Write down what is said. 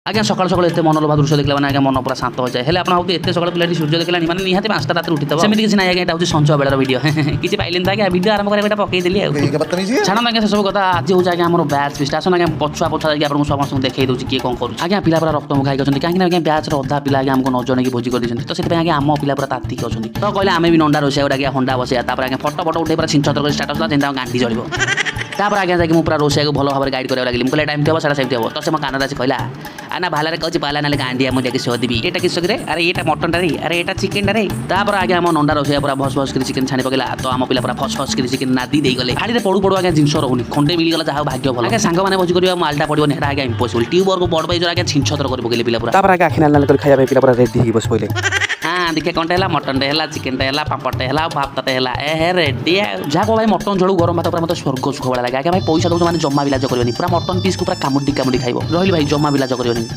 आज्ञा सकाल सकाल एत मनोलोभा दृश्य देखला मैंने आज्ञा मन पूरा शांत हो जाए हेल्ले आपत एत सकाल पिलाटी सूर्य देखला मैंने निहाती 5टा रात उठी सेमती किसी ना आज्ञा हूँ संचय बेलार वीडियो किसी पाइलें तो आज्ञा वीडियो आरंभ कर पकईदेली छाड़ आज्ञा से सब कथा आज हूँ आज्ञा आम बैच फिस्ट आसन आज्ञा पछुआ पछुआ जाकि आपको समस्त देखई दूसरी किए कौन करूँ आज्ञा पिला पूरा रक्त मुखाई अच्छे कहीं आज्ञा बैच अधा पिला आज्ञा आमको न जन भोजी कर तो से आज्ञा आम पिला पूरा तात्विक अच्छे तो कहले आम भी नंडा रोषे आज्ञा हंडा बसैया आज्ञा फटो फटो उठे पूरा छिंचतर स्टार्ट जमी गांधी चलो तापर आज्ञा जाकि मुझे पूरा रोषे को भल भाव गाइड कर लगे मुझे टाइम थे सारा सेमती हम तो से कान आसी कहला आना भाला कहे पाला ना गांडिया मुझे किसी देवी एटा किस अरे ये मटन रे अरे ये चिकेन रे तापर आज्ञा आम नंडा रोषे पूरा भस भस कर चिकेन छाणी पकड़ा तो आम पिला पूरा फस फस कर चिकेन नादी दे गले हाड़ी पड़ू पड़ू आज्ञा जिन रोनी खंडे मिलगला जहाँ भाग्य भल आज्ञा सांग मैंने भोजी कर मालटा पड़ो आज्ञा इम्पॉसिबल ट्यूबर को बड़ भाई आज्ञा छिंछतर कर पकड़े पिला पूरा तापर आज्ञा आखि नाल कर खाଇବା पिला पूरा रेडी ही बस पहिले हाँ देखिए कौन है मटन है चिकेन है पापड़ है भात है ए रेडी जहाँ को भाई मटन झोल गरम भात पूरा मतलब स्वर्ग सुख भाई लगे आज्ञा भाई पैसा दो मैंने जमा बिलाज करनी पूरा मटन पीस को पूरा कामुडी कामुडी खाइब रही भाई जमा बिलाज करनी।